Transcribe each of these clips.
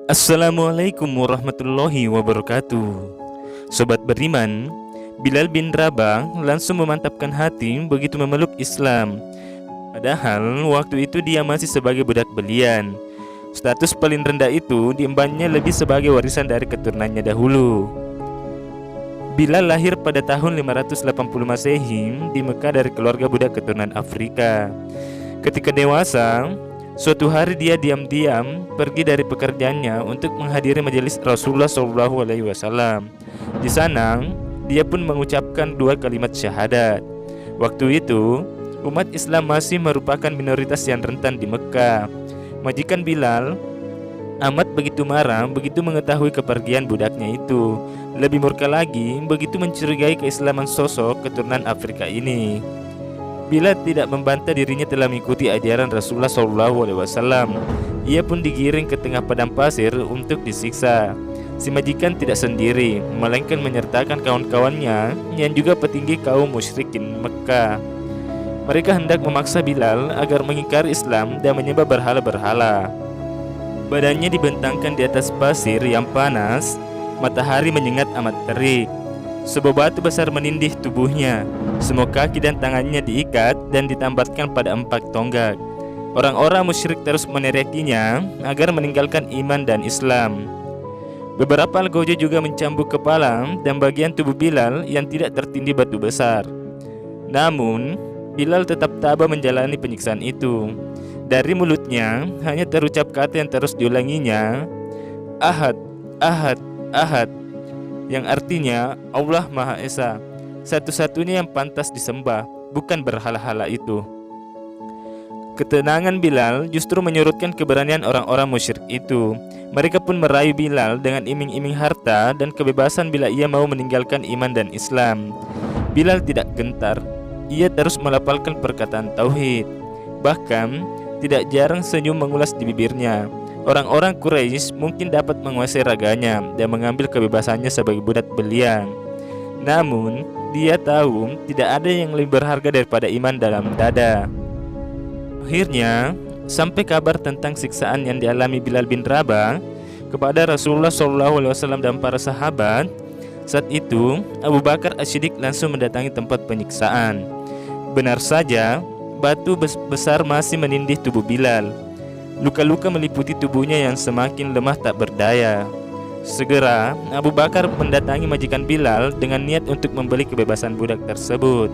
Assalamualaikum warahmatullahi wabarakatuh. Sobat beriman, Bilal bin Rabah langsung memantapkan hati begitu memeluk Islam. Padahal waktu itu dia masih sebagai budak belian. Status paling rendah itu diembannya lebih sebagai warisan dari keturunannya dahulu. Bilal lahir pada tahun 580 Masehi di Mekah dari keluarga budak keturunan Afrika. Ketika dewasa, suatu hari dia diam-diam pergi dari pekerjaannya untuk menghadiri majelis Rasulullah SAW. Di sana, dia pun mengucapkan 2 kalimat syahadat. Waktu itu, umat Islam masih merupakan minoritas yang rentan di Mekah. Majikan Bilal amat begitu marah begitu mengetahui kepergian budaknya itu. Lebih murka lagi begitu mencurigai keislaman sosok keturunan Afrika ini. Bilal tidak membantah dirinya telah mengikuti ajaran Rasulullah SAW. Ia pun digiring ke tengah padang pasir untuk disiksa. Si majikan tidak sendiri, melainkan menyertakan kawan-kawannya yang juga petinggi kaum musyrikin Mekah. Mereka hendak memaksa Bilal agar mengingkari Islam dan menyembah berhala-berhala. Badannya dibentangkan di atas pasir yang panas, matahari menyengat amat terik. Sebuah batu besar menindih tubuhnya. Semua kaki dan tangannya diikat dan ditambatkan pada 4 tonggak. Orang-orang musyrik terus meneriakinya agar meninggalkan iman dan Islam. Beberapa algojo juga mencambuk kepala dan bagian tubuh Bilal yang tidak tertindih batu besar. Namun, Bilal tetap tabah menjalani penyiksaan itu. Dari mulutnya hanya terucap kata yang terus diulanginya, Ahad, Ahad, Ahad, yang artinya Allah Maha Esa, satu-satunya yang pantas disembah, bukan berhala-hala itu. Ketenangan Bilal justru menyurutkan keberanian orang-orang musyrik itu. Mereka pun merayu Bilal dengan iming-iming harta dan kebebasan bila ia mau meninggalkan iman dan Islam. Bilal tidak gentar. Ia terus melafalkan perkataan tauhid. Bahkan tidak jarang senyum mengulas di bibirnya. Orang-orang Quraisy mungkin dapat menguasai raganya dan mengambil kebebasannya sebagai budak belian. Namun, dia tahu tidak ada yang lebih berharga daripada iman dalam dada. Akhirnya, sampai kabar tentang siksaan yang dialami Bilal bin Rabah kepada Rasulullah SAW dan para sahabat. Saat itu, Abu Bakar As-Siddiq langsung mendatangi tempat penyiksaan. Benar saja, batu besar masih menindih tubuh Bilal. Luka-luka meliputi tubuhnya yang semakin lemah tak berdaya. Segera Abu Bakar mendatangi majikan Bilal dengan niat untuk membeli kebebasan budak tersebut.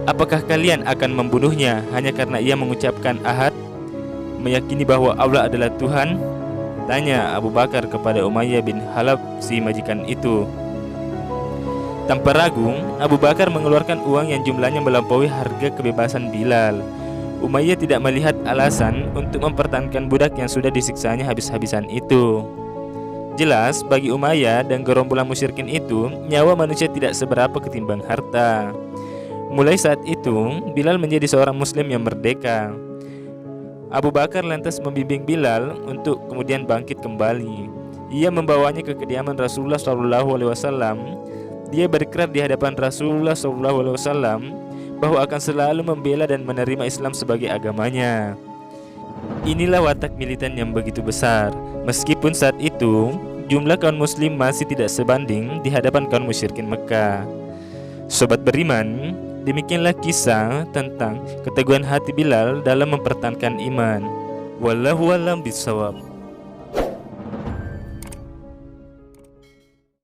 Apakah kalian akan membunuhnya hanya karena ia mengucapkan ahad, meyakini bahwa Allah adalah Tuhan? Tanya Abu Bakar kepada Umayyah bin Halab, si majikan itu. Tanpa ragu, Abu Bakar mengeluarkan uang yang jumlahnya melampaui harga kebebasan Bilal. Umayyah tidak melihat alasan untuk mempertahankan budak yang sudah disiksanya habis-habisan itu. Jelas bagi Umayyah dan gerombolan musyrikin itu, nyawa manusia tidak seberapa ketimbang harta. Mulai saat itu, Bilal menjadi seorang muslim yang merdeka. Abu Bakar lantas membimbing Bilal untuk kemudian bangkit kembali. Ia membawanya ke kediaman Rasulullah SAW. Dia berikrar di hadapan Rasulullah SAW bahwa akan selalu membela dan menerima Islam sebagai agamanya. Inilah watak militan yang begitu besar. Meskipun saat itu jumlah kaum muslim masih tidak sebanding di hadapan kaum musyrikin Mekah. Sobat beriman, demikianlah kisah tentang keteguhan hati Bilal dalam mempertahankan iman. Wallahu a'lam bishawab.